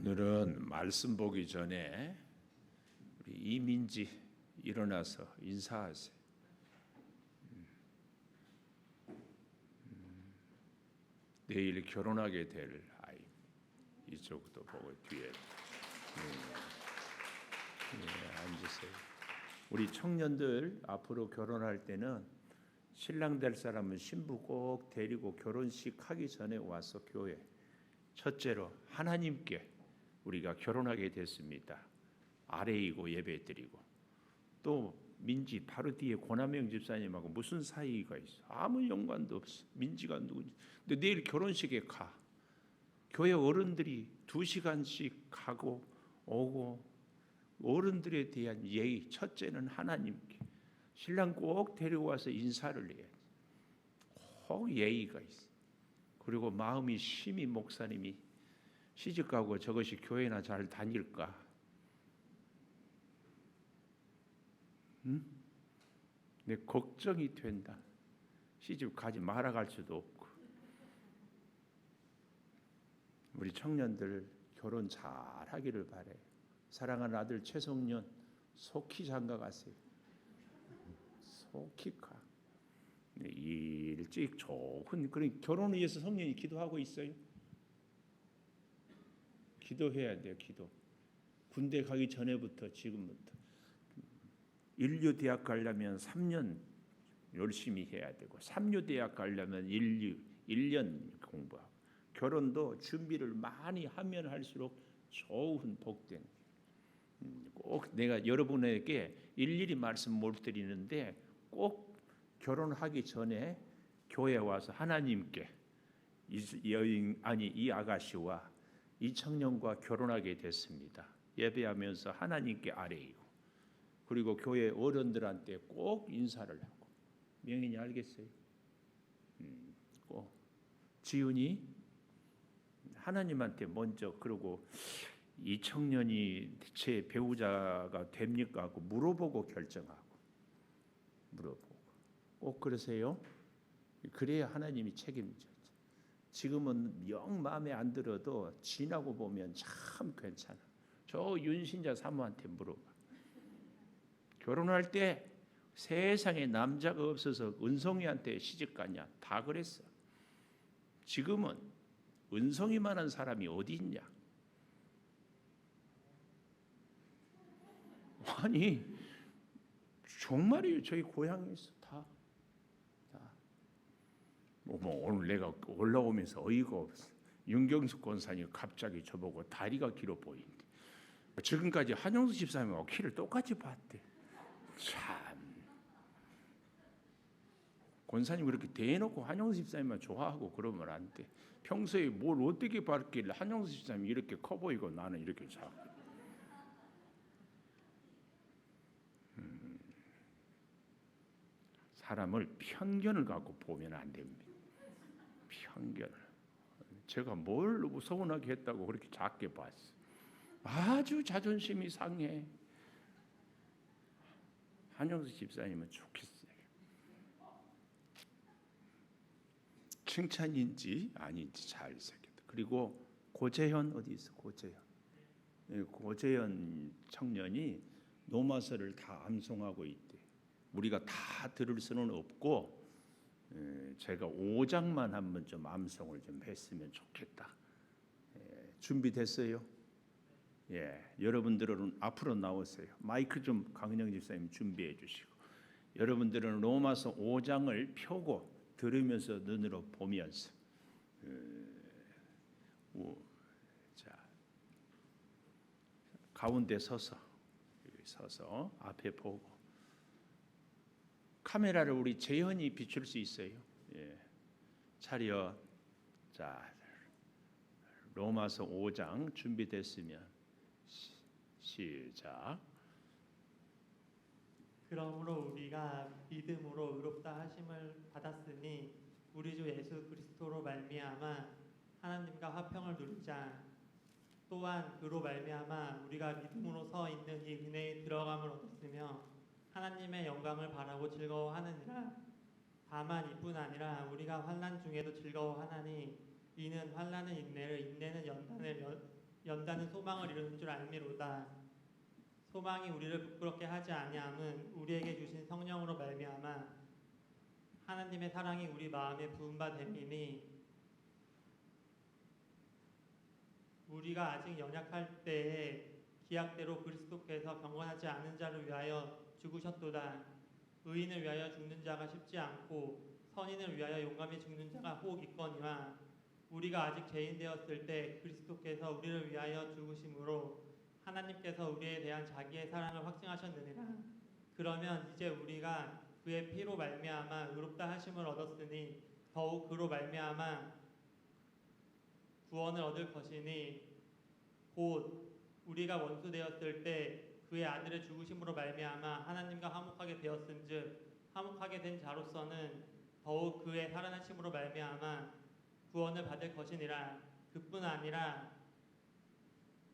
오늘은 말씀 보기 전에 우리 이민지 일어나서 인사하세요. 내일 결혼하게 될 아이 이쪽도 보고 뒤에 앉으세요. 우리 청년들 앞으로 결혼할 때는 신랑 될 사람은 신부 꼭 데리고 결혼식 하기 전에 와서 교회 첫째로 하나님께 우리가 결혼하게 됐습니다. 아래이고 예배드리고 또 민지 바로 뒤에 권하명 집사님하고 무슨 사이가 있어? 아무 연관도 없어. 민지가 누구지? 근데 내일 결혼식에 가. 교회 어른들이 2시간씩 가고 오고 어른들에 대한 예의 첫째는 하나님께 신랑 꼭 데리고 와서 인사를 해야지. 꼭 예의가 있어. 그리고 마음이 심히 목사님이 시집가고 저것이 교회나 잘 다닐까? 내 걱정이 된다. 시집 가지 말아갈 수도 없고. 우리 청년들 결혼 잘하기를 바래. 사랑하는 아들 최성년 속히 장가 가세요. 속히 가. 일찍 좋은 그런 결혼을 위해서 성년이 기도하고 있어요. 기도해야 돼요. 기도. 군대 가기 전에부터 지금부터 인류 대학 가려면 3년 열심히 해야 되고 3류 대학 가려면 1년 공부하고 결혼도 준비를 많이 하면 할수록 좋은 복된 꼭 내가 여러분에게 일일이 말씀 못 드리는데 꼭 결혼하기 전에 교회 와서 하나님께 이 아가씨와 이 청년과 결혼하게 됐습니다. 예배하면서 하나님께 아뢰이고 그리고 교회 어른들한테 꼭 인사를 하고 명인이 알겠어요? 꼭 지은이 하나님한테 먼저 그러고 이 청년이 제 배우자가 됩니까 하고 물어보고 결정하고 물어보고 꼭 그러세요? 그래야 하나님이 책임져요. 지금은 영 마음에 안 들어도 지나고 보면 참 괜찮아. 저 윤신자 사모한테 물어봐. 결혼할 때 세상에 남자가 없어서 은성이한테 시집 가냐 다 그랬어. 지금은 은성이만한 사람이 어디 있냐? 아니 정말이에요. 저희 고향에서 다. 오늘 내가 올라오면서 어이가 없어. 윤경숙 권사님 갑자기 저보고 다리가 길어 보인대. 지금까지 한영수 집사님하고 키를 똑같이 봤대. 참. 권사님 그렇게 대놓고 한영수 집사님만 좋아하고 그러면 안 돼. 평소에 뭘 어떻게 봤길래 한영수 집사님이 이렇게 커 보이고 나는 이렇게 작고. 사람을 편견을 갖고 보면 안 됩니다. 편견을. 제가 뭘 서운하게 했다고 그렇게 작게 봤어. 아주 자존심이 상해. 한영수 집사님은 좋겠어요. 칭찬인지 아닌지 잘 생겼다. 그리고 고재현 어디 있어? 고재현. 고재현 청년이 노마서를 다 암송하고 있대. 우리가 다 들을 수는 없고 제가 5장만 한번 좀 암송을 좀 했으면 좋겠다. 준비됐어요? 예, 여러분들은 앞으로 나오세요. 마이크 좀 강은영 집사님 준비해 주시고 여러분들은 로마서 5장을 펴고 들으면서 눈으로 보면서 자 가운데 서서 앞에 보고 카메라를 우리 재현이 비출 수 있어요. 예. 차렷. 자, 로마서 5장 준비됐으면 시작. 그러므로 우리가 믿음으로 의롭다 하심을 받았으니 우리 주 예수 그리스도로 말미암아 하나님과 화평을 누리자. 또한 그로 말미암아 우리가 믿음으로 서 있는 이 은혜에 들어감을 얻었으며 하나님의 영광을 바라고 즐거워하느니라. 다만 이뿐 아니라 우리가 환난 중에도 즐거워하나니 이는 환난은 인내를 인내는 연단은 소망을 이루는 줄 알미로다. 소망이 우리를 부끄럽게 하지 아니함은 우리에게 주신 성령으로 말미암아 하나님의 사랑이 우리 마음에 부은 바 됨이니 우리가 아직 연약할 때에 기약대로 그리스도께서 경건하지 않은 자를 위하여 죽으셨도다. 의인을 위하여 죽는 자가 쉽지 않고 선인을 위하여 용감히 죽는 자가 혹 있거니와 우리가 아직 죄인 되었을 때 그리스도께서 우리를 위하여 죽으심으로 하나님께서 우리에 대한 자기의 사랑을 확증하셨느니라. 그러면 이제 우리가 그의 피로 말미암아 의롭다 하심을 얻었으니 더욱 그로 말미암아 구원을 얻을 것이니 곧 우리가 원수 되었을 때 그의 아들의 죽으심으로 말미암아 하나님과 화목하게 되었은즉 화목하게 된 자로서는 더욱 그의 살아나심으로 말미암아 구원을 받을 것이니라. 그뿐 아니라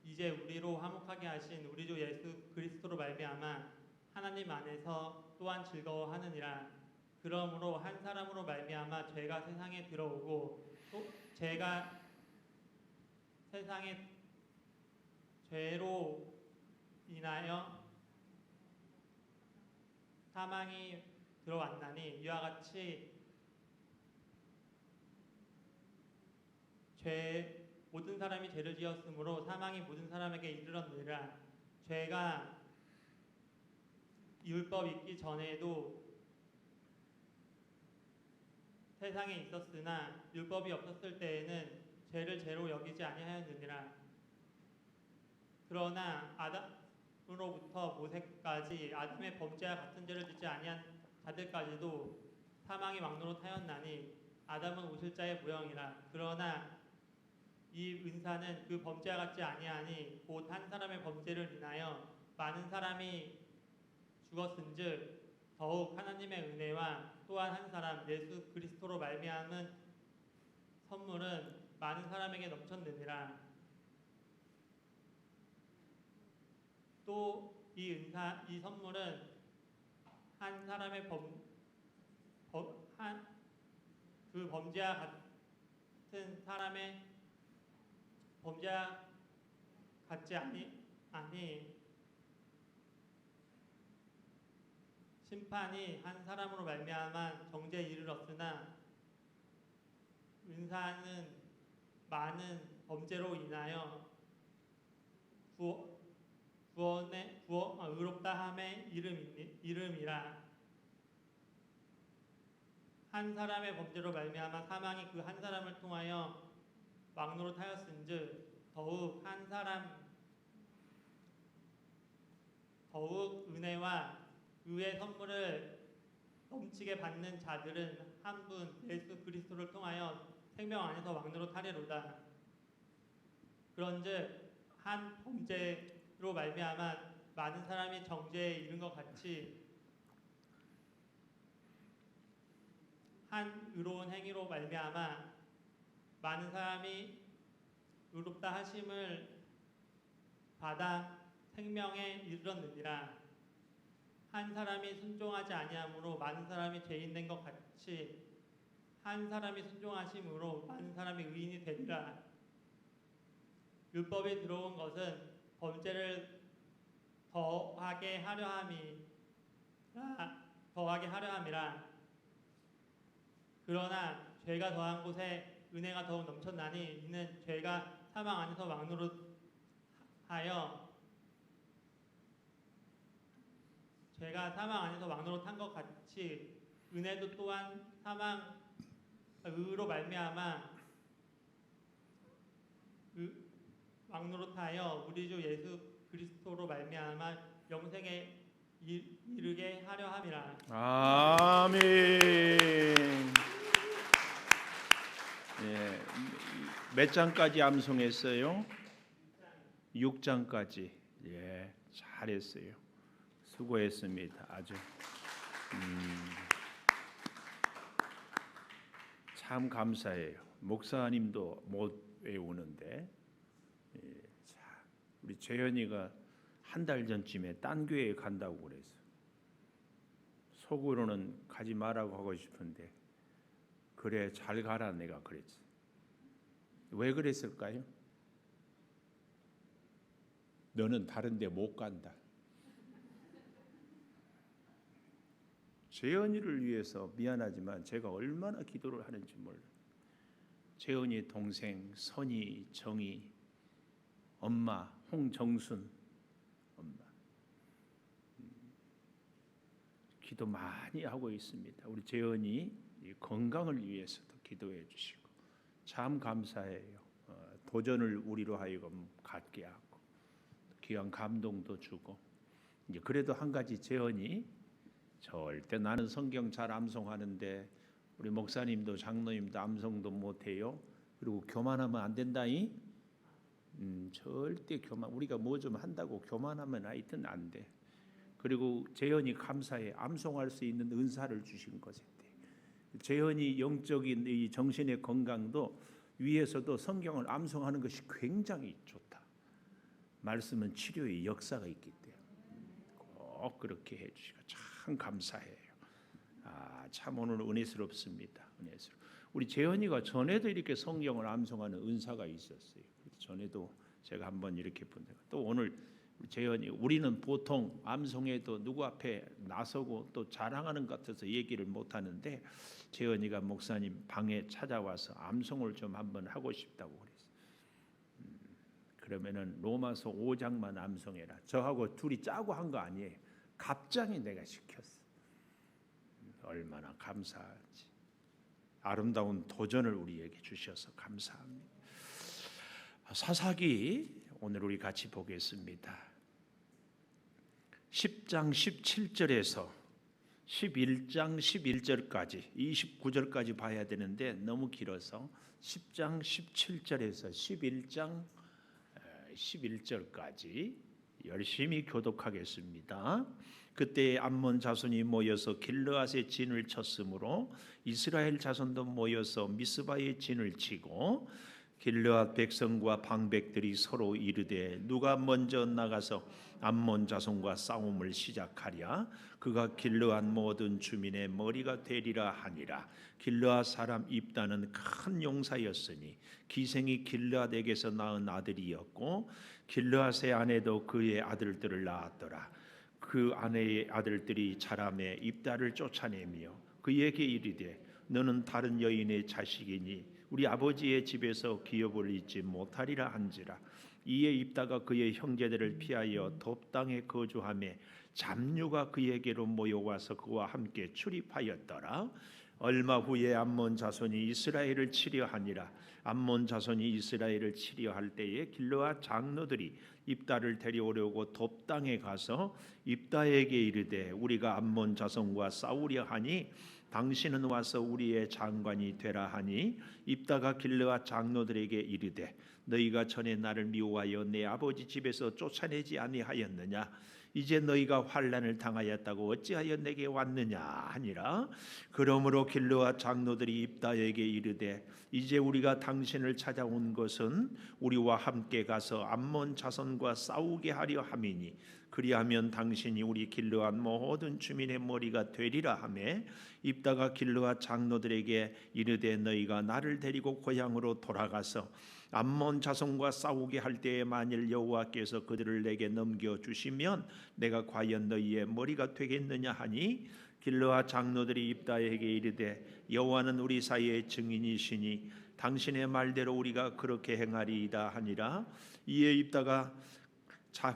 이제 우리로 화목하게 하신 우리 주 예수 그리스도로 말미암아 하나님 안에서 또한 즐거워하느니라. 그러므로 한 사람으로 말미암아 죄가 세상에 들어오고 또 죄가 세상에 죄로 인하여 사망이 들어왔나니 이와 같이 모든 사람이 죄를 지었으므로 사망이 모든 사람에게 이르렀느니라. 죄가 율법 있기 전에도 세상에 있었으나 율법이 없었을 때에는 죄를 죄로 여기지 아니하였느니라. 그러나 아담으로부터 모세까지 아담의 범죄와 같은 죄를 짓지 아니한 자들까지도 사망이 막노릇하였나니 아담은 오실 자의 모형이라. 그러나 이 은사는 그 범죄와 같지 아니하니 곧 한 사람의 범죄를 인하여 많은 사람이 죽었은즉 더욱 하나님의 은혜와 또한 한 사람 예수 그리스도로 말미암은 선물은 많은 사람에게 넘쳤느니라. 또 이 선물은 한 사람의 그 범죄와 같은 사람의 범죄와 같지 아니 심판이 한 사람으로 말미암아 정죄에 이르렀으나 은사는 많은 범죄로 인하여 의롭다함의 이름이라. 한 사람의 범죄로 말미암아 사망이 그 한 사람을 통하여 막노릇하였은즉 더욱 은혜와 의의 선물을 넘치게 받는 자들은 한 분 예수 그리스도를 통하여 생명 안에서 막노릇하리로다. 그런즉 한 범죄로 말미암아 많은 사람이 정죄에 이른 것 같이 한 의로운 행위로 말미암아 많은 사람이 의롭다 하심을 받아 생명에 이르렀느니라. 한 사람이 순종하지 아니함으로 많은 사람이 죄인 된 것 같이 한 사람이 순종하심으로 많은 사람이 의인이 되리라. 율법이 들어온 것은 범죄를 더하게 하려 함이라. 그러나 죄가 더한 곳에 은혜가 더욱 넘쳤나니 이는 죄가 사망 안에서 막노릇한 것 같이 은혜도 또한 의로 말미암아 막노릇하여 우리 주 예수 그리스도로 말미암아 영생에 이르게 하려 함이라. 아멘. 예, 몇 장까지 암송했어요? 6장까지. 예, 잘했어요. 수고했습니다. 아주 참 감사해요. 목사님도 못 외우는데 우리 재현이가 한 달 전쯤에 딴 교회에 간다고 그래서 속으로는 가지 말라고 하고 싶은데 그래 잘 가라 내가 그랬지. 왜 그랬을까요? 너는 다른 데 못 간다. 재현이를 위해서 미안하지만 제가 얼마나 기도를 하는지 몰라요. 재현이 동생 선희, 정희, 엄마 홍정순 엄마 기도 많이 하고 있습니다. 우리 재현이 건강을 위해서도 기도해 주시고 참 감사해요. 도전을 우리로 하여금 갖게 하고 귀한 감동도 주고 이제 그래도 한 가지 재현이 절대 나는 성경 잘 암송하는데 우리 목사님도 장로님도 암송도 못해요. 그리고 교만하면 안 된다이. 절대 교만 우리가 뭐 좀 한다고 교만하면 하여튼 안 돼. 그리고 재현이 감사해. 암송할 수 있는 은사를 주신 것에 대해. 재현이 영적인 이 정신의 건강도 위에서도 성경을 암송하는 것이 굉장히 좋다. 말씀은 치료의 역사가 있기 때문에 꼭 그렇게 해주시고 참 감사해요. 참 오늘 은혜스럽습니다. 은혜스럽. 우리 재현이가 전에도 이렇게 성경을 암송하는 은사가 있었어요. 전에도 제가 한번 이렇게 본 데가 또 오늘 재현이 우리는 보통 암송에도 누구 앞에 나서고 또 자랑하는 것 같아서 얘기를 못 하는데 재현이가 목사님 방에 찾아와서 암송을 좀 한번 하고 싶다고 그랬어요. 그러면은 로마서 5장만 암송해라. 저하고 둘이 짜고 한 거 아니에요. 갑자기 내가 시켰어. 얼마나 감사하지. 아름다운 도전을 우리에게 주셔서 감사합니다. 사사기 오늘 우리 같이 보겠습니다. 10장 17절에서 11장 11절까지 29절까지 봐야 되는데 너무 길어서 10장 17절에서 11장 11절까지 열심히 교독하겠습니다. 그때 암몬 자손이 모여서 길르앗의 진을 쳤으므로 이스라엘 자손도 모여서 미스바의 진을 치고 길르앗 백성과 방백들이 서로 이르되 누가 먼저 나가서 암몬 자손과 싸움을 시작하랴. 그가 길르앗 모든 주민의 머리가 되리라 하니라. 길르앗 사람 입다는 큰 용사였으니 기생이 길르앗에게서 낳은 아들이었고 길르앗의 아내도 그의 아들들을 낳았더라. 그 아내의 아들들이 자라매 입다를 쫓아내며 그에게 이르되 너는 다른 여인의 자식이니 우리 아버지의 집에서 기업을 잊지 못하리라 한지라. 이에 입다가 그의 형제들을 피하여 돛 땅에 거주하며 잡류가 그에게로 모여와서 그와 함께 출입하였더라. 얼마 후에 암몬 자손이 이스라엘을 치려하니라. 암몬 자손이 이스라엘을 치려할 때에 길르앗 장로들이 입다를 데려오려고 돛 땅에 가서 입다에게 이르되 우리가 암몬 자손과 싸우려 하니 당신은 와서 우리의 장관이 되라 하니 입다가 길르앗 장로들에게 이르되 너희가 전에 나를 미워하여 내 아버지 집에서 쫓아내지 아니하였느냐. 이제 너희가 환난을 당하였다고 어찌하여 내게 왔느냐 하니라. 그러므로 길르앗 장로들이 입다에게 이르되 이제 우리가 당신을 찾아온 것은 우리와 함께 가서 암몬 자손과 싸우게 하려 함이니 그리하면 당신이 우리 길르앗 모든 주민의 머리가 되리라 하며 입다가 길르앗 장로들에게 이르되 너희가 나를 데리고 고향으로 돌아가서 암몬 자손과 싸우게 할 때에 만일 여호와께서 그들을 내게 넘겨 주시면 내가 과연 너희의 머리가 되겠느냐 하니 길르앗 장로들이 입다에게 이르되 여호와는 우리 사이의 증인이시니 당신의 말대로 우리가 그렇게 행하리이다 하니라. 이에 입다가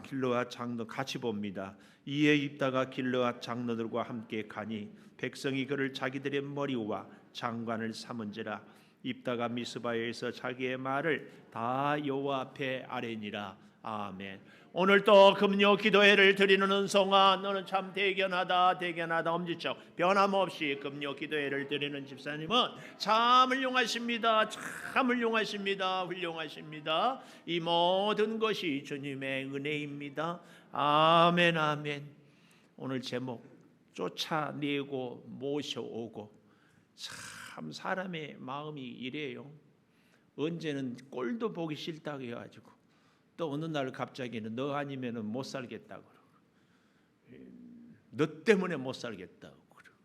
길르앗 장로 같이 봅니다. 이에 입다가 길르앗 장로들과 함께 가니 백성이 그를 자기들의 머리와 장관을 삼은지라. 입다가 미스바에서 자기의 말을 다 여호와 앞에 아뢰니라. 아멘. 오늘 또 금요 기도회를 드리는 은송아 너는 참 대견하다 대견하다. 엄지척 변함없이 금요 기도회를 드리는 집사님은 참 훌륭하십니다. 참 훌륭하십니다. 훌륭하십니다. 이 모든 것이 주님의 은혜입니다. 아멘 아멘. 오늘 제목 쫓아내고 모셔오고. 참 사람의 마음이 이래요. 언제는 꼴도 보기 싫다고 해가지고 또 어느 날 갑자기는 너 아니면은 못 살겠다고 그러고 너 때문에 못 살겠다고 그러고.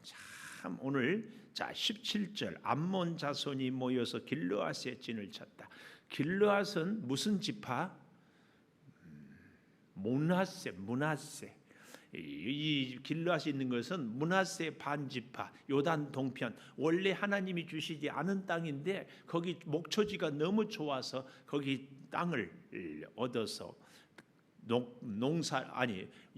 참 오늘 자 17절 암몬 자손이 모여서 길르앗의 진을 쳤다. 길르앗은 무슨 지파? 므낫세. 이 길르앗에 있는 것은 므낫세 반지파, 요단 동편. 원래 하나님이 주시지 않은 땅인데 거기 목초지가 너무 좋아서 거기 땅을 얻어서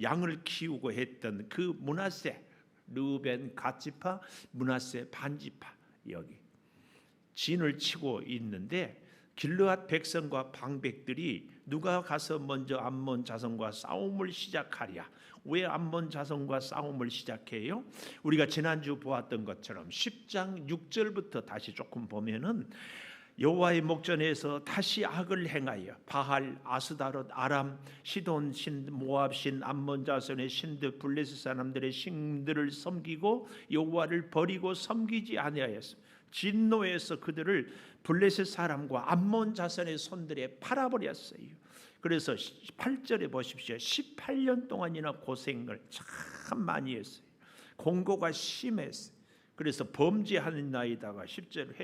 양을 키우고 했던 그 므낫세, 르벤 갓지파, 므낫세 반지파, 여기 진을 치고 있는데 길르앗 백성과 방백들이 누가 가서 먼저 암몬 자손과 싸움을 시작하랴. 왜 암몬 자손과 싸움을 시작해요? 우리가 지난주 보았던 것처럼 10장 6절부터 다시 조금 보면은 여호와의 목전에서 다시 악을 행하여 바할, 아스다롯, 아람, 시돈 신, 모압 신, 암몬 자손의 신들, 블레셋 사람들의 신들을 섬기고 여호와를 버리고 섬기지 아니하였어. 진노에서 그들을 블레셋 사람과 암몬 자손의 손들에 팔아버렸어요. 그래서 8절에 보십시오. 18년 동안이나 고생을 참 많이 했어요. 공고가 심했어요. 그래서 범죄하는 나이다가 10절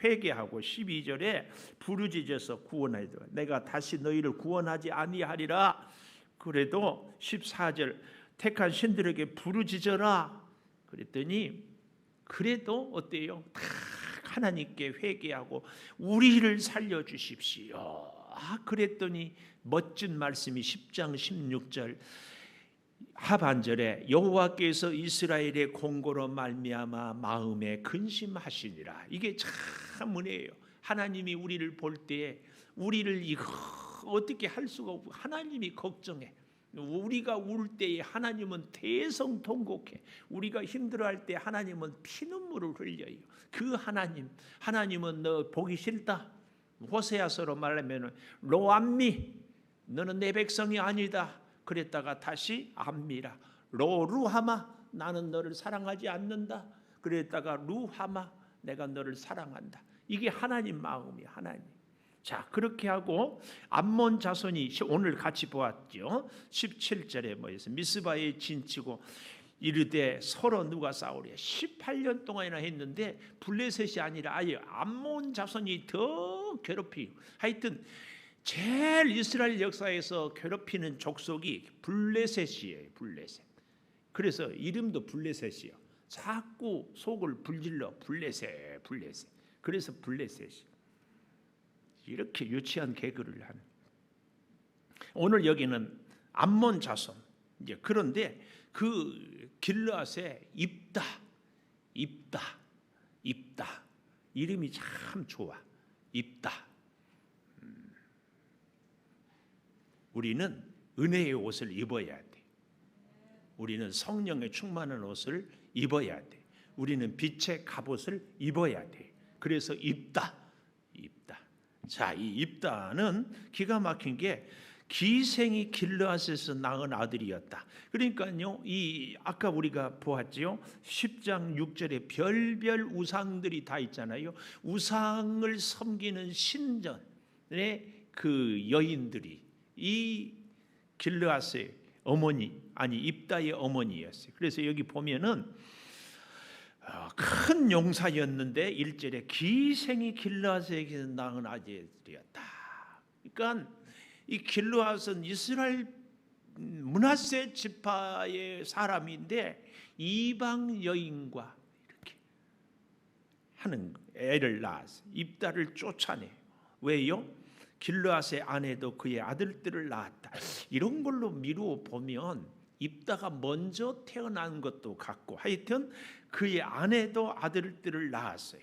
회개하고 12절에 부르짖어서 구원하리라. 내가 다시 너희를 구원하지 아니하리라. 그래도 14절 택한 신들에게 부르짖어라. 그랬더니 그래도 어때요? 다 하나님께 회개하고 우리를 살려주십시오. 그랬더니 멋진 말씀이 10장 16절 하반절에 여호와께서 이스라엘의 공고로 말미암아 마음에 근심하시니라. 이게 참 은혜예요. 하나님이 우리를 볼 때 우리를 이거 어떻게 할 수가 없고 하나님이 걱정해. 우리가 울 때에 하나님은 대성통곡해. 우리가 힘들어할 때 하나님은 피눈물을 흘려요. 그 하나님은 너 보기 싫다. 호세아서로 말하면 로암미, 너는 내 백성이 아니다. 그랬다가 다시 암미라, 로루하마, 나는 너를 사랑하지 않는다. 그랬다가 루하마, 내가 너를 사랑한다. 이게 하나님 마음이야. 하나님. 자, 그렇게 하고 암몬 자손이 오늘 같이 보았죠. 17절에 뭐였어요? 미스바에 진치고 이르되 서로 누가 싸우랴. 18년 동안이나 했는데 블레셋이 아니라 아예 암몬 자손이 더 괴롭히고, 하여튼 제일 이스라엘 역사에서 괴롭히는 족속이 블레셋이에요. 블레셋. 그래서 이름도 블레셋이요. 자꾸 속을 불질러 블레셋. 그래서 블레셋이 이렇게 유치한 개그를 하는. 오늘 여기는 암몬 자손. 이제 그런데 그 길르앗의 입다 이름이 참 좋아. 입다. 우리는 은혜의 옷을 입어야 돼. 우리는 성령의 충만한 옷을 입어야 돼. 우리는 빛의 갑옷을 입어야 돼. 그래서 입다. 자, 이 입다는 기가 막힌 게 기생이 길르앗에서 낳은 아들이었다. 그러니까요, 이 아까 우리가 보았지요. 10장 6절에 별별 우상들이 다 있잖아요. 우상을 섬기는 신전의 그 여인들이 이 길르앗의 어머니, 아니 입다의 어머니였어요. 그래서 여기 보면은 큰 용사였는데 1절에 기생이 길르앗에게서 낳은 아들이었다. 그러니까 이 길르앗은 이스라엘 므낫세 지파의 사람인데 이방 여인과 이렇게 하는 애를 낳았어요. 입다를 쫓아내. 왜요? 길르앗의 아내도 그의 아들들을 낳았다. 이런 걸로 미루어 보면 입다가 먼저 태어난 것도 같고, 하여튼 그의 아내도 아들들을 낳았어요.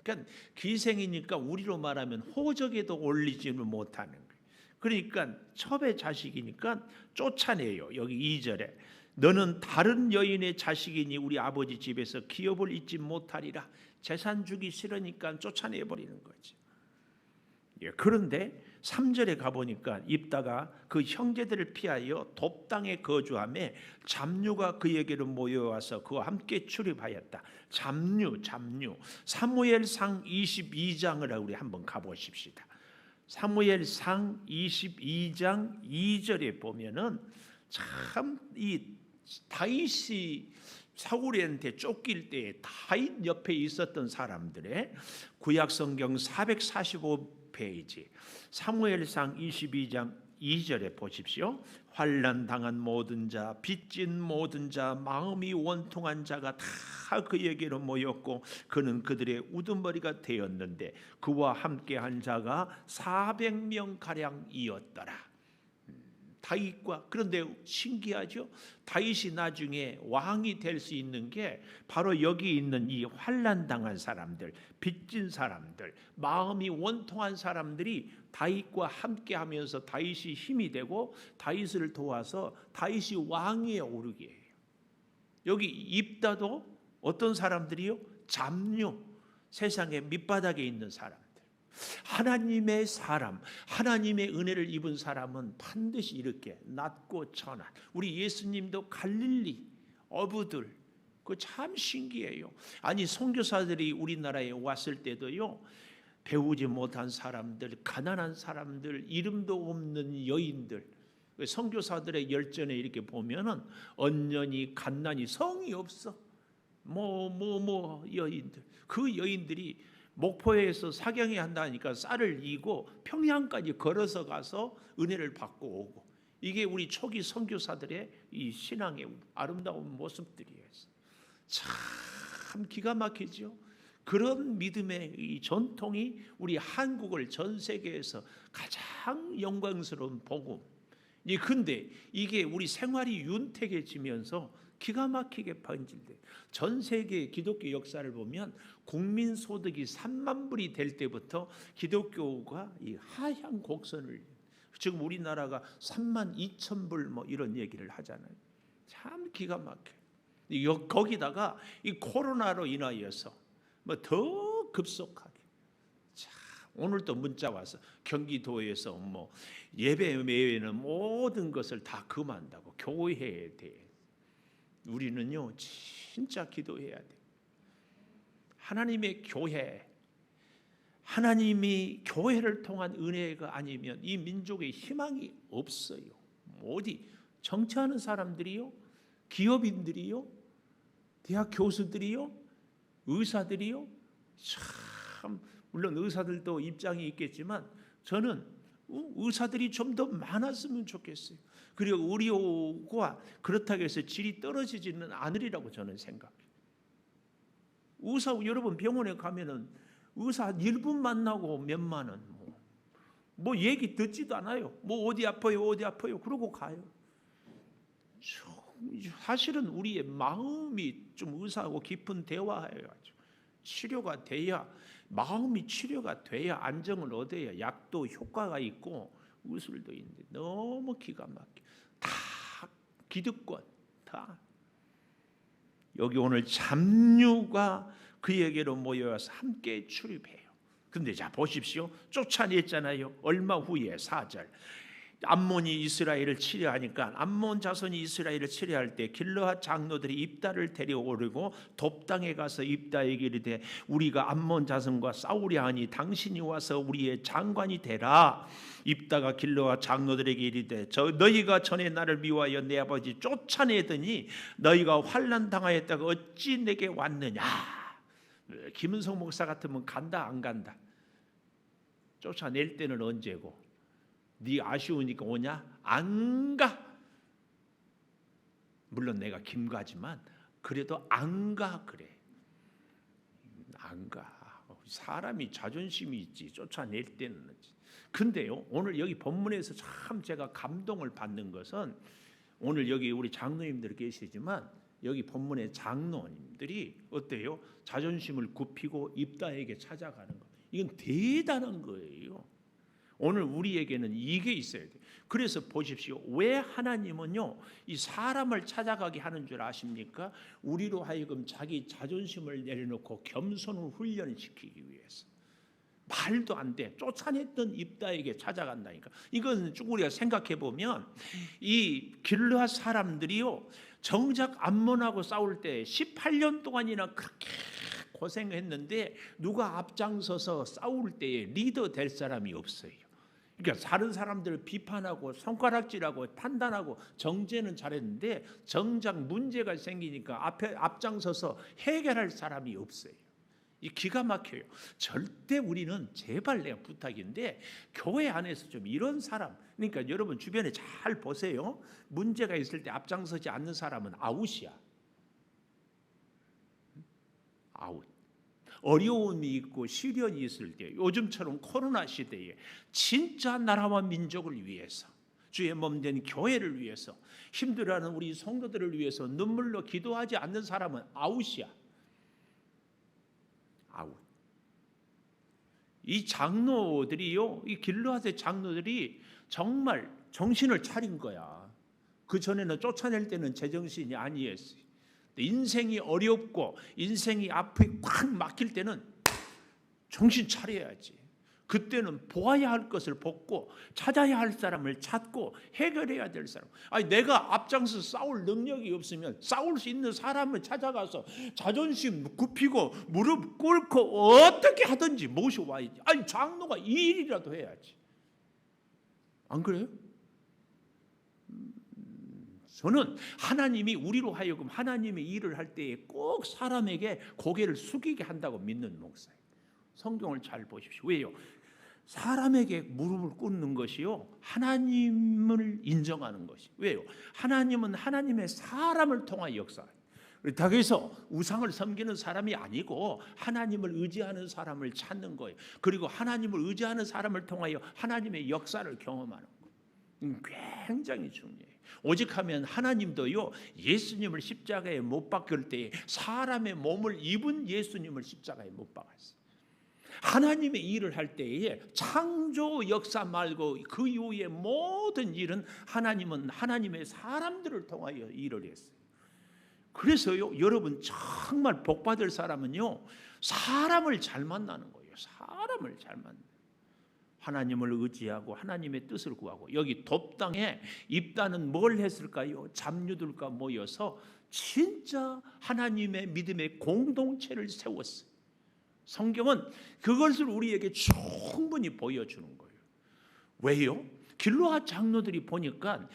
그러니까 기생이니까 우리로 말하면 호적에도 올리지는 못하는 거예요. 그러니까 첩의 자식이니까 쫓아내요. 여기 2절에 너는 다른 여인의 자식이니 우리 아버지 집에서 기업을 잊지 못하리라. 재산 주기 싫으니까 쫓아내버리는 거지. 그런데 3절에 가보니까 입다가 그 형제들을 피하여 돕당에 거주하며 잡류가 그에게로 모여와서 그와 함께 출입하였다. 잡류. 사무엘상 22장을 우리 한번 가보십시다. 사무엘상 22장 2절에 보면은 참 이 다윗이 사울한테 쫓길 때 다윗 옆에 있었던 사람들의 구약성경 445페이지 사무엘상 22장 2절에 보십시오. 환난 당한 모든 자, 빚진 모든 자, 마음이 원통한 자가 다 그에게로 모였고 그는 그들의 우두머리가 되었는데 그와 함께한 자가 400명 가량이었더라. 다윗과, 그런데 신기하죠? 다윗이 나중에 왕이 될 수 있는 게 바로 여기 있는 이 환난 당한 사람들, 빚진 사람들, 마음이 원통한 사람들이 다윗과 함께하면서 다윗이 힘이 되고 다윗을 도와서 다윗이 왕위에 오르게 해요. 여기 입다도 어떤 사람들이요? 잡류, 세상의 밑바닥에 있는 사람들. 하나님의 사람, 하나님의 은혜를 입은 사람은 반드시 이렇게 낮고 천한. 우리 예수님도 갈릴리 어부들, 그 참 신기해요. 아니 선교사들이 우리나라에 왔을 때도요, 배우지 못한 사람들, 가난한 사람들, 이름도 없는 여인들, 선교사들의 열전에 이렇게 보면은 언년이 갓난이 성이 없어. 여인들, 그 여인들이 목포에서 사경에 한다니까 쌀을 이고 평양까지 걸어서 가서 은혜를 받고 오고, 이게 우리 초기 선교사들의 이 신앙의 아름다운 모습들이에요. 참 기가 막히죠. 그런 믿음의 이 전통이 우리 한국을 전 세계에서 가장 영광스러운 복음. 근데 이게 우리 생활이 윤택해지면서 기가 막히게 번질돼. 전 세계 기독교 역사를 보면 국민 소득이 3만 불이 될 때부터 기독교가 이 하향 곡선을, 지금 우리나라가 3만 2천 불 이런 얘기를 하잖아요. 참 기가 막혀. 거기다가 이 코로나로 인하여서 더 급속하게. 자, 오늘도 문자 와서 경기도에서 예배 외에는 모든 것을 다 금한다고, 교회에 대해. 우리는요 진짜 기도해야 돼. 하나님의 교회, 하나님이 교회를 통한 은혜가 아니면 이 민족의 희망이 없어요. 어디 정치하는 사람들이요, 기업인들이요, 대학 교수들이요, 의사들이요. 참 물론 의사들도 입장이 있겠지만 저는 의사들이 좀 더 많았으면 좋겠어요. 그리고 의료가 그렇다고 해서 질이 떨어지지는 않으리라고 저는 생각해요. 의사, 여러분 병원에 가면은 의사 한 1분 만나고 몇만 원, 얘기 듣지도 않아요. 어디 아파요, 어디 아파요, 그러고 가요. 사실은 우리의 마음이 좀 의사하고 깊은 대화해야죠. 치료가 돼야, 마음이 치료가 돼야 안정을 얻어야 약도 효과가 있고 의술도 있는데 너무 기가 막혀. 다 기득권, 다. 여기 오늘 잡류가 그에게로 모여서 함께 출입해요. 근데 자 보십시오. 쫓아냈잖아요. 얼마 후에 4절. 암몬이 이스라엘을 치려하니까 암몬 자손이 이스라엘을 치려할 때 길르앗 장로들이 입다를 데려오르고 돕당에 가서 입다에게 이르되 우리가 암몬 자손과 싸우려 하니 당신이 와서 우리의 장관이 되라. 입다가 길르앗 장로들에게 이르되 너희가 전에 나를 미워하여 내 아버지 쫓아내더니 너희가 환난 당하였다가 어찌 내게 왔느냐. 김은성 목사 같으면 간다 안 간다? 쫓아낼 때는 언제고? 네 아쉬우니까 오냐? 안 가. 물론 내가 김가지만 그래도 안 가. 그래. 안 가. 사람이 자존심이 있지. 쫓아낼 때는. 근데요, 오늘 여기 본문에서 참 제가 감동을 받는 것은, 오늘 여기 우리 장로님들 계시지만 여기 본문의 장로님들이 어때요? 자존심을 굽히고 입다에게 찾아가는 거. 이건 대단한 거예요. 오늘 우리에게는 이게 있어야 돼요. 그래서 보십시오. 왜 하나님은요 이 사람을 찾아가게 하는 줄 아십니까? 우리로 하여금 자기 자존심을 내려놓고 겸손을 훈련시키기 위해서. 말도 안 돼. 쫓아냈던 입다에게 찾아간다니까. 이건 우리가 생각해 보면 이 길르앗 사람들이요 정작 암몬하고 싸울 때 18년 동안이나 그렇게 고생했는데 누가 앞장서서 싸울 때에 리더 될 사람이 없어요. 그러니까 다른 사람들을 비판하고 손가락질하고 판단하고 정죄는 잘했는데 정작 문제가 생기니까 앞장서서 해결할 사람이 없어요. 이 기가 막혀요. 절대 우리는 제발 내가 부탁인데 교회 안에서 좀 이런 사람, 그러니까 여러분 주변에 잘 보세요. 문제가 있을 때 앞장서지 않는 사람은 아웃이야. 아웃. 어려움이 있고 시련이 있을 때, 요즘처럼 코로나 시대에 진짜 나라와 민족을 위해서, 주의 몸된 교회를 위해서, 힘들어하는 우리 성도들을 위해서 눈물로 기도하지 않는 사람은 아웃이야. 아웃. 이 장로들이요, 이 길르앗의 장로들이 정말 정신을 차린 거야. 그 전에는 쫓아낼 때는 제정신이 아니었어요. 인생이 어렵고 인생이 앞에 꽉 막힐 때는 정신 차려야지. 그때는 보아야 할 것을 보고 찾아야 할 사람을 찾고 해결해야 될 사람. 아니 내가 앞장서 싸울 능력이 없으면 싸울 수 있는 사람을 찾아가서 자존심 굽히고 무릎 꿇고 어떻게 하든지 모셔와야지. 아니 장로가 이 일이라도 해야지. 안 그래요? 저는 하나님이 우리로 하여금 하나님의 일을 할 때에 꼭 사람에게 고개를 숙이게 한다고 믿는 목사예요. 성경을 잘 보십시오. 왜요? 사람에게 무릎을 꿇는 것이요, 하나님을 인정하는 것이. 왜요? 하나님은 하나님의 사람을 통하여 역사해요. 그래서 우상을 섬기는 사람이 아니고 하나님을 의지하는 사람을 찾는 거예요. 그리고 하나님을 의지하는 사람을 통하여 하나님의 역사를 경험하는 거예요. 굉장히 중요해요. 오직하면 하나님도요, 예수님을 십자가에 못 박을 때에 사람의 몸을 입은 예수님을 십자가에 못 박았어요. 하나님의 일을 할 때에 창조 역사 말고 그 이후의 모든 일은 하나님은 하나님의 사람들을 통하여 일을 했어요. 그래서요, 여러분 정말 복받을 사람은요, 사람을 잘 만나는 거예요. 사람을 잘 만나는. 하나님을 의지하고 하나님의 뜻을 구하고. 여기 돕당에 입단은 뭘 했을까요? 잡류들과 모여서 진짜 하나님의 믿음의 공동체를 세웠어요. 성경은 그것을 우리에게 충분히 보여주는 거예요. 왜요? 길르앗 장로들이 보니까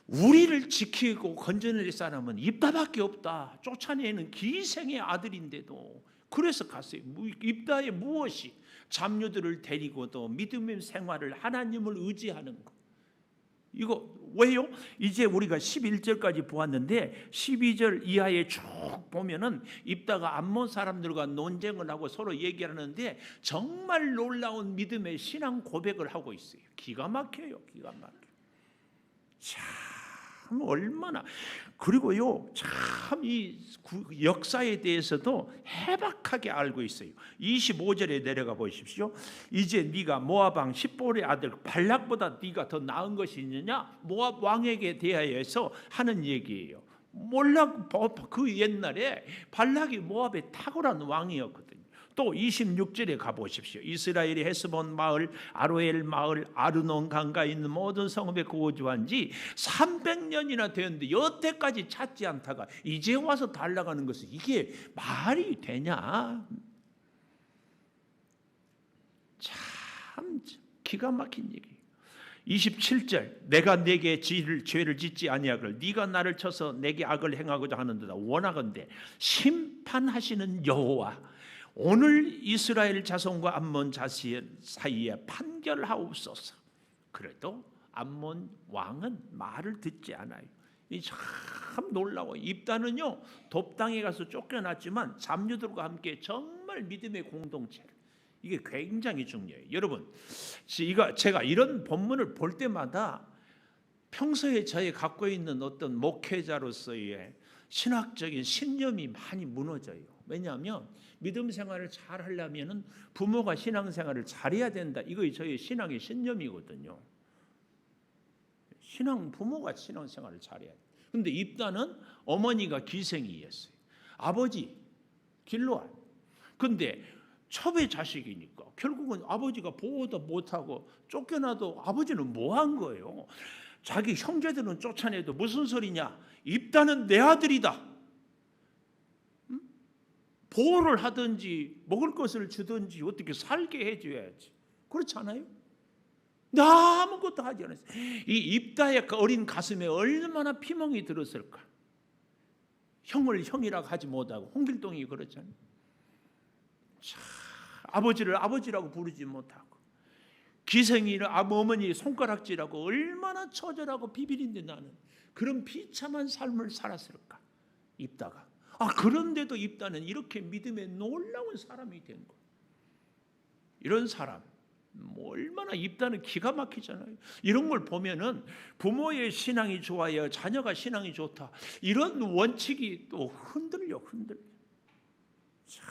우리를 지키고 건져낼 사람은 입다밖에 없다. 쫓아내는 기생의 아들인데도. 그래서 갔어요. 입다의 무엇이? 잡류들을 데리고도 믿음의 생활을, 하나님을 의지하는 것. 이거 왜요? 이제 우리가 11절까지 보았는데 12절 이하에 쭉 보면은 입다가 암몬 사람들과 논쟁을 하고 서로 얘기하는데 정말 놀라운 믿음의 신앙 고백을 하고 있어요. 기가 막혀요. 기가 막혀. 참 얼마나. 그리고요, 참 이 역사에 대해서도 해박하게 알고 있어요. 25절에 내려가 보십시오. 이제 네가 모압 왕 십볼의 아들 발락보다 네가 더 나은 것이 있느냐? 모압 왕에게 대하여서 하는 얘기예요. 몰라, 그 옛날에 발락이 모압의 탁월한 왕이었거든요. 또 26절에 가보십시오. 이스라엘이 헤스본 마을, 아로엘 마을, 아르논 강가에 있는 모든 성읍에 거주한 지 300년이나 되었는데 여태까지 찾지 않다가 이제 와서 달라가는 것은 이게 말이 되냐? 참 기가 막힌 얘기. 27절 내가 내게 죄를 짓지 아니하거늘 네가 나를 쳐서 내게 악을 행하고자 하는도다. 원하건대 심판하시는 여호와 오늘 이스라엘 자손과 암몬 자손 사이에 판결하옵소서. 그래도 암몬 왕은 말을 듣지 않아요. 이 참 놀라워. 입다는요, 돕당에 가서 쫓겨났지만 잡류들과 함께 정말 믿음의 공동체. 이게 굉장히 중요해요. 여러분, 제가 이런 본문을 볼 때마다 평소에 저희 갖고 있는 어떤 목회자로서의 신학적인 신념이 많이 무너져요. 왜냐하면 믿음 생활을 잘 하려면 부모가 신앙 생활을 잘해야 된다. 이거 저희 신앙의 신념이거든요. 부모가 신앙 생활을 잘해야 돼. 근데 입다는 어머니가 기생이었어요. 아버지 길르앗. 근데 첩의 자식이니까 결국은 아버지가 보호도 못하고 쫓겨나도 아버지는 뭐 한 거예요? 자기 형제들은 쫓아내도 무슨 소리냐? 입다는 내 아들이다. 보호를 하든지 먹을 것을 주든지 어떻게 살게 해줘야지. 그렇지 않아요? 아무것도 하지 않았어요. 이 입다의 어린 가슴에 얼마나 피멍이 들었을까. 형을 형이라고 하지 못하고 홍길동이 그렇잖아요. 아버지를 아버지라고 부르지 못하고 기생이를 어머니 손가락질하고 얼마나 처절하고 비빌인데 나는 그런 비참한 삶을 살았을까? 입다가 그런데도 입다는 이렇게 믿음에 놀라운 사람이 된 거. 이런 사람 얼마나 입다는 기가 막히잖아요. 이런 걸 보면은 부모의 신앙이 좋아야 자녀가 신앙이 좋다. 이런 원칙이 또 흔들려. 참,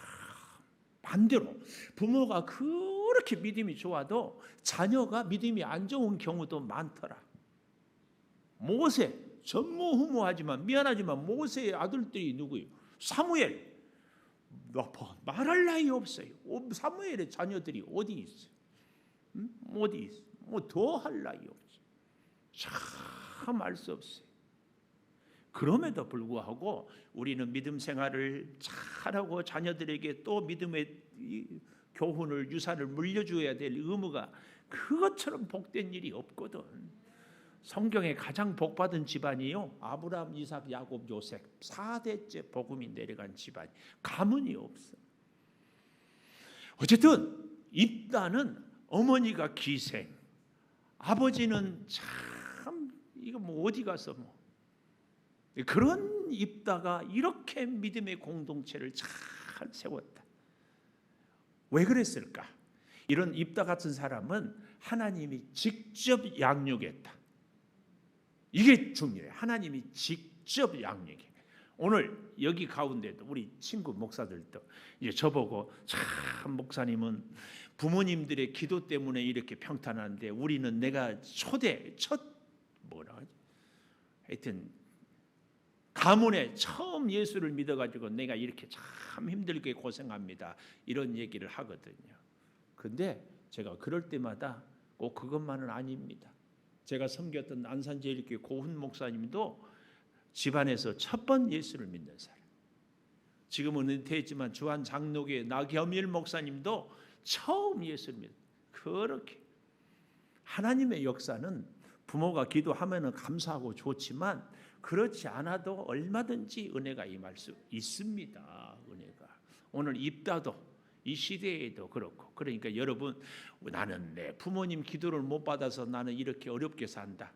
반대로 부모가 그렇게 믿음이 좋아도 자녀가 믿음이 안 좋은 경우도 많더라. 모세 전무후무하지만 미안하지만 모세의 아들들이 누구예요? 사무엘. 말할 나위 없어요. 사무엘의 자녀들이 어디 있어요? 어디 있어? 뭐 더 할 나위 없어. 참 알 수 없어요. 그럼에도 불구하고 우리는 믿음 생활을 잘하고 자녀들에게 또 믿음의 교훈을 유산을 물려줘야 될 의무가 그것처럼 복된 일이 없거든. 성경에 가장 복받은 집안이요 아브라함, 이삭, 야곱, 요셉 4대째 복음이 내려간 집안. 가문이 없어. 어쨌든 입다는 어머니가 기생, 아버지는 참 이거 뭐 어디 가서 뭐 그런 입다가 이렇게 믿음의 공동체를 잘 세웠다. 왜 그랬을까? 이런 입다 같은 사람은 하나님이 직접 양육했다. 이게 중요해요. 하나님이 직접 양육해. 오늘 여기 가운데도 우리 친구 목사들도 이제 저보고 참 목사님은 부모님들의 기도 때문에 이렇게 평탄한데 우리는 내가 하여튼 가문에 처음 예수를 믿어가지고 내가 이렇게 참 힘들게 고생합니다. 이런 얘기를 하거든요. 근데 제가 그럴 때마다 꼭 그것만은 아닙니다. 제가 섬겼던 안산제일교회 고훈 목사님도 집안에서 첫 번 예수를 믿는 사람. 지금은 은퇴했지만 주한 장로교회 나겸일 목사님도 처음 예수를 믿는. 그렇게 하나님의 역사는 부모가 기도하면 감사하고 좋지만 그렇지 않아도 얼마든지 은혜가 임할 수 있습니다. 은혜가. 오늘 입다도 이 시대에도 그렇고 그러니까 여러분 나는 내 부모님 기도를 못 받아서 나는 이렇게 어렵게 산다.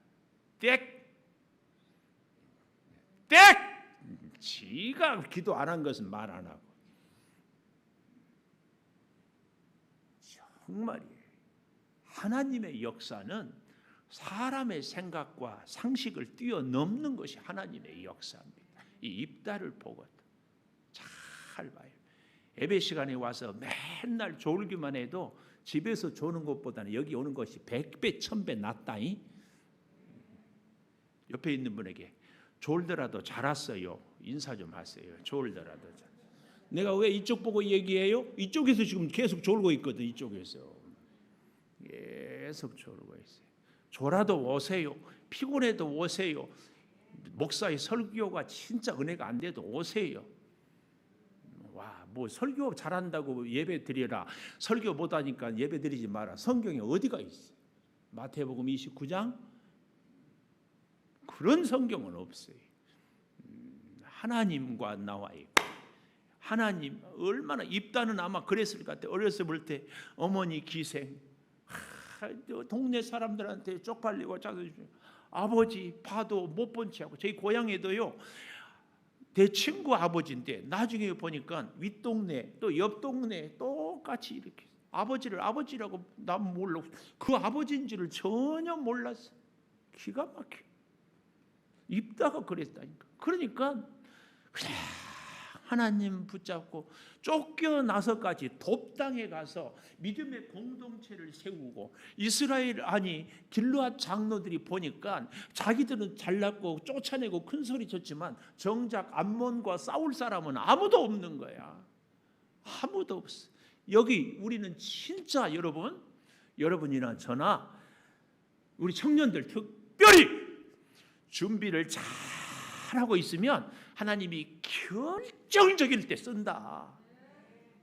지가 기도 안 한 것은 말 안 하고 정말이에요. 하나님의 역사는 사람의 생각과 상식을 뛰어넘는 것이 하나님의 역사입니다. 이 입다를 보고 잘 봐요. 예배 시간에 와서 맨날 졸기만 해도 집에서 조는 것보다는 여기 오는 것이 100배 1000배 낫다이. 옆에 있는 분에게 졸더라도 잘 왔어요 인사 좀 하세요. 졸더라도 내가 왜 이쪽 보고 얘기해요? 이쪽에서 지금 계속 졸고 있거든. 이쪽에서 계속 졸고 있어요. 졸아도 오세요. 피곤해도 오세요. 목사의 설교가 진짜 은혜가 안 돼도 오세요. 뭐 설교 잘한다고 예배 드리라. 설교 못하니까 예배 드리지 마라. 성경에 어디가 있어? 마태복음 29장? 그런 성경은 없어요. 하나님과 나와 있고 하나님 얼마나 입다는 아마 그랬을 것 같아요. 어렸을 때 어머니 기생 동네 사람들한테 쪽팔리고 아버지 봐도 못 본 채하고 저희 고향에도요 내 친구 아버지인데 나중에 보니까 윗동네 또 옆동네 똑같이 이렇게 아버지를 아버지라고 난 몰라. 그 아버지인 줄을 전혀 몰랐어. 기가 막혀. 입다가 그랬다니까. 그러니까 그래 하나님 붙잡고 쫓겨나서까지 돕당에 가서 믿음의 공동체를 세우고 이스라엘 길르앗 장로들이 보니까 자기들은 잘났고 쫓아내고 큰 소리 쳤지만 정작 암몬과 싸울 사람은 아무도 없는 거야. 아무도 없어. 여기 우리는 진짜 여러분이나 저나 우리 청년들 특별히 준비를 잘하고 있으면 하나님이 결정적일 때 쓴다.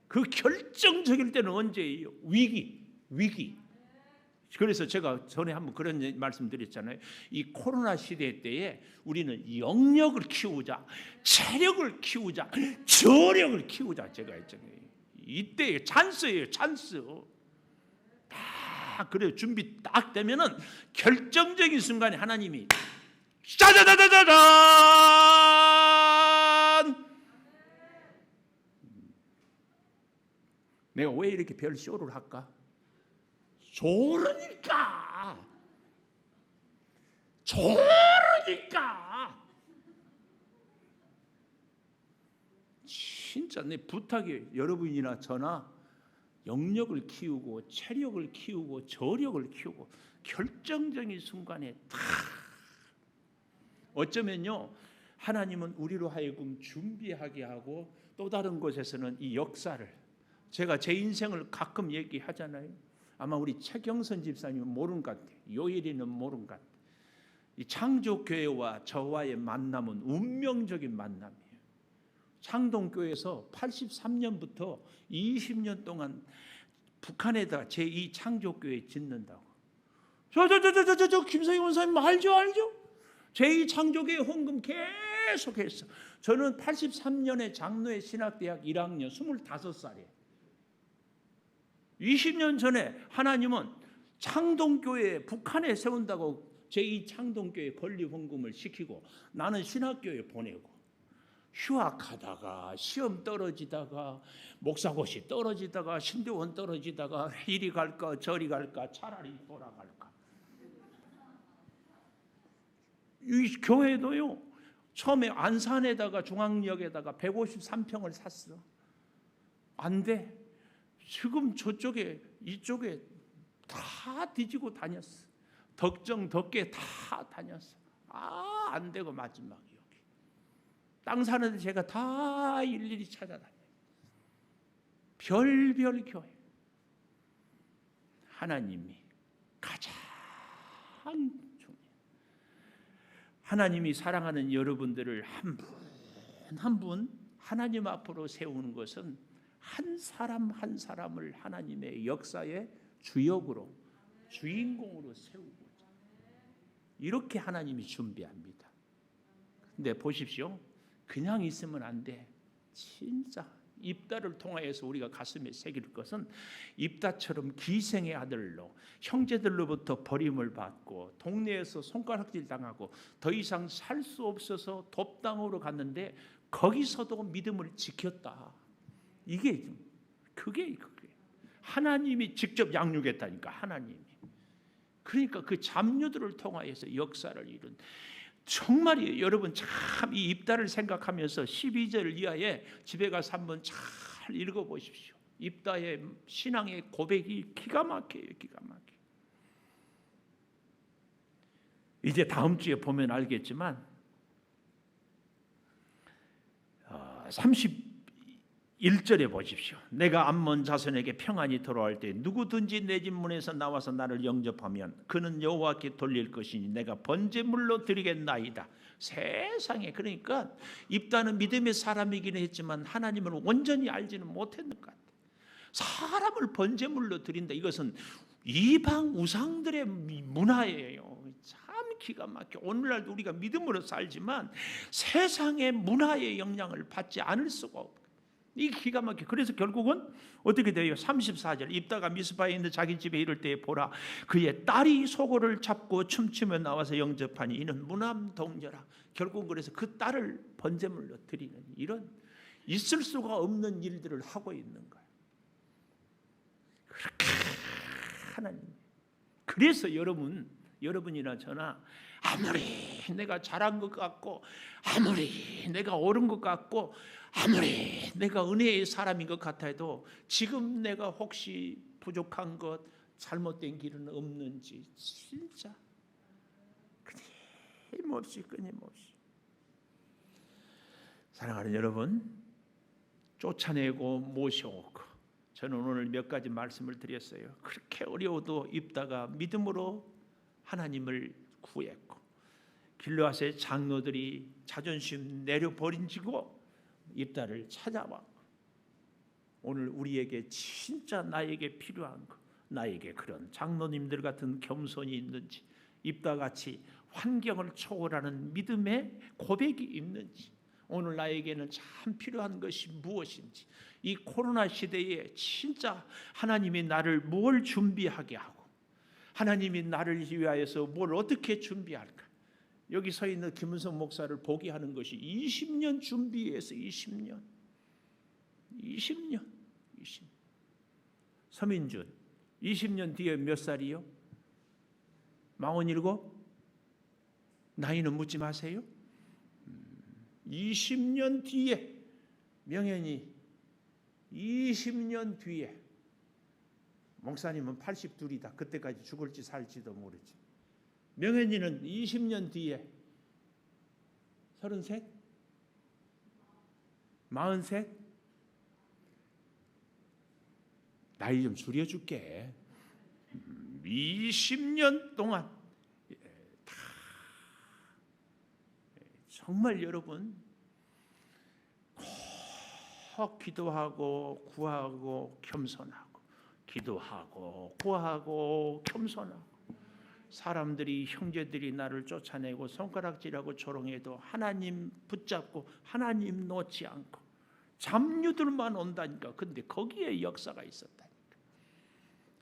그 결정적일 때는 언제예요? 위기. 그래서 제가 전에 한번 그런 말씀 드렸잖아요. 이 코로나 시대 때에 우리는 영력을 키우자, 체력을 키우자, 저력을 키우자 제가 했잖아요. 이때의 찬스예요. 찬스. 딱 그래요. 준비 딱 되면은 결정적인 순간에 하나님이 짜자자자잔. 내가 왜 이렇게 별 쇼를 할까? 좋으니까. 진짜 내 부탁이 여러분이나 저나 영역을 키우고 체력을 키우고 저력을 키우고 결정적인 순간에 다 어쩌면요 하나님은 우리로 하여금 준비하게 하고 또 다른 곳에서는 이 역사를 제가 제 인생을 가끔 얘기하잖아요. 아마 우리 최경선 집사님은 모르는 것 같아요. 요일이는 모르는 것 같아요. 이 창조교회와 저와의 만남은 운명적인 만남이에요. 창동교회에서 83년부터 20년 동안 북한에다 제2 창조교회 짓는다고. 저 김성희 원사님 알죠? 제2 창조교회 헌금 계속했어. 저는 83년에 장로회 신학대학 1학년 25살이에요. 20년 전에 하나님은 창동교회 북한에 세운다고 제2 창동교회 건립 헌금을 시키고 나는 신학교에 보내고 휴학하다가 시험 떨어지다가 목사고시 떨어지다가 신대원 떨어지다가 이리 갈까 저리 갈까 차라리 돌아갈까. 이 교회도요 처음에 안산에다가 중앙역에다가 153평을 샀어. 안 돼. 지금 저쪽에 이쪽에 다 뒤지고 다녔어. 덕정 덕계 다 다녔어. 안 되고 마지막에 여기 땅 사는데 제가 다 일일이 찾아다녀요. 별별 교회. 하나님이 가장 중요해요. 하나님이 사랑하는 여러분들을 한 분 한 분 하나님 앞으로 세우는 것은 한 사람 한 사람을 하나님의 역사의 주역으로 주인공으로 세우고 이렇게 하나님이 준비합니다. 근데 보십시오. 그냥 있으면 안 돼. 진짜 입다를 통하여서 우리가 가슴에 새길 것은 입다처럼 기생의 아들로 형제들로부터 버림을 받고 동네에서 손가락질 당하고 더 이상 살 수 없어서 돕당으로 갔는데 거기서도 믿음을 지켰다. 그게 하나님이 직접 양육했다니까. 하나님이. 그러니까 그 잡류들을 통하여서 역사를 이룬 정말이에요. 여러분 참 이 입다를 생각하면서 12절 이하에 집에 가서 한번 잘 읽어보십시오. 입다의 신앙의 고백이 기가 막혀요. 기가 막혀요. 이제 다음 주에 보면 알겠지만 31절에 보십시오. 내가 암몬 자손에게 평안이 돌아올 때 누구든지 내 집 문에서 나와서 나를 영접하면 그는 여호와께 돌릴 것이니 내가 번제물로 드리겠나이다. 세상에. 그러니까 입다는 믿음의 사람이기는 했지만 하나님을 온전히 알지는 못했는 것 같아요. 사람을 번제물로 드린다. 이것은 이방 우상들의 문화예요. 참 기가 막혀. 오늘날도 우리가 믿음으로 살지만 세상의 문화의 영향을 받지 않을 수가 없고 이 기가 막혀. 그래서 결국은 어떻게 돼요? 34절 입다가 미스바에 있는 자기 집에 이를 때에 보라 그의 딸이 소고를 잡고 춤추며 나와서 영접하니 이는 무남동녀라. 결국은 그래서 그 딸을 번제물로 드리는 이런 있을 수가 없는 일들을 하고 있는 거예요. 그렇게 하나님. 그래서 여러분이나 저나 아무리 내가 잘한 것 같고 아무리 내가 옳은 것 같고 아무리 내가 은혜의 사람인 것 같아도 지금 내가 혹시 부족한 것 잘못된 길은 없는지 진짜 끊임없이 사랑하는 여러분 쫓아내고 모셔오고 저는 오늘 몇 가지 말씀을 드렸어요. 그렇게 어려워도 입다가 믿음으로 하나님을 구했고 길르앗의 장로들이 자존심 내려버린지고 입다를 찾아왔고 오늘 우리에게 진짜 나에게 필요한 거 나에게 그런 장로님들 같은 겸손이 있는지 입다같이 환경을 초월하는 믿음의 고백이 있는지 오늘 나에게는 참 필요한 것이 무엇인지, 이 코로나 시대에 진짜 하나님이 나를 뭘 준비하게 하고 하나님이 나를 위하여서 뭘 어떻게 준비할까. 여기 서 있는 김은성 목사를 보게 하는 것이 20년 준비해서 20년. 서민준 20년 뒤에 몇 살이요? 47? 나이는 묻지 마세요. 20년 뒤에 명현이 20년 뒤에, 목사님은 82이다. 그때까지 죽을지 살지도 모르지. 명현이는 20년 뒤에 33? 43? 나이 좀 줄여줄게. 20년 동안 다 정말 여러분 꼭 기도하고 구하고 겸손하고, 기도하고 구하고 겸손하고, 사람들이 형제들이 나를 쫓아내고 손가락질하고 조롱해도 하나님 붙잡고 하나님 놓지 않고 잡류들만 온다니까. 근데 거기에 역사가 있었다니까.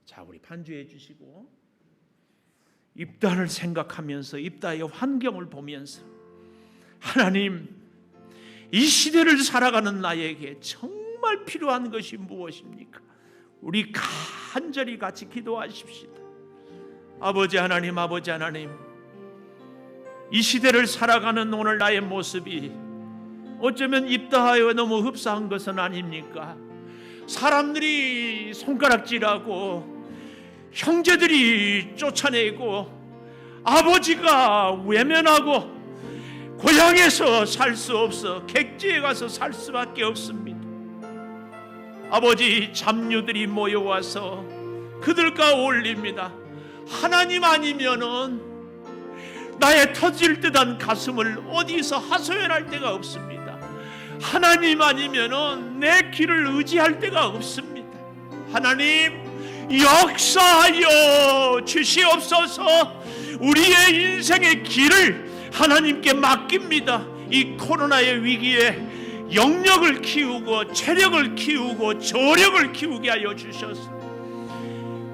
자, 우리 반주해 주시고 입다를 생각하면서, 입다의 환경을 보면서, 하나님, 이 시대를 살아가는 나에게 정말 필요한 것이 무엇입니까? 우리 간절히 같이 기도하십시다. 아버지 하나님, 아버지 하나님, 이 시대를 살아가는 오늘 나의 모습이 어쩌면 입다하여 너무 흡사한 것은 아닙니까? 사람들이 손가락질하고 형제들이 쫓아내고 아버지가 외면하고 고향에서 살 수 없어 객지에 가서 살 수밖에 없습니다. 아버지, 잡류들이 모여와서 그들과 어울립니다. 하나님 아니면은 나의 터질 듯한 가슴을 어디서 하소연할 데가 없습니다. 하나님 아니면은 내 길을 의지할 데가 없습니다. 하나님, 역사하여 주시옵소서. 우리의 인생의 길을 하나님께 맡깁니다. 이 코로나의 위기에 영력을 키우고 체력을 키우고 조력을 키우게 하여 주셔서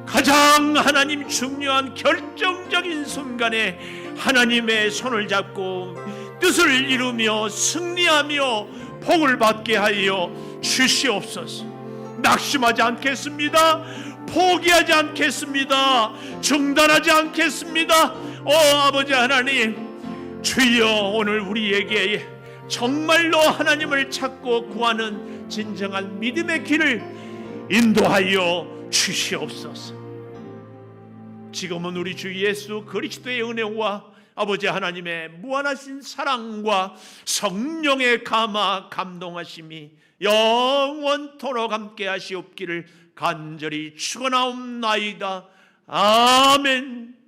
가장 하나님 중요한 결정적인 순간에 하나님의 손을 잡고 뜻을 이루며 승리하며 복을 받게 하여 주시옵소서. 낙심하지 않겠습니다. 포기하지 않겠습니다. 중단하지 않겠습니다. 아버지 하나님, 주여, 오늘 우리에게 정말로 하나님을 찾고 구하는 진정한 믿음의 길을 인도하여 주시옵소서. 지금은 우리 주 예수 그리스도의 은혜와 아버지 하나님의 무한하신 사랑과 성령의 감화 감동하심이 영원토록 함께 하시옵기를 간절히 축원하옵나이다. 아멘.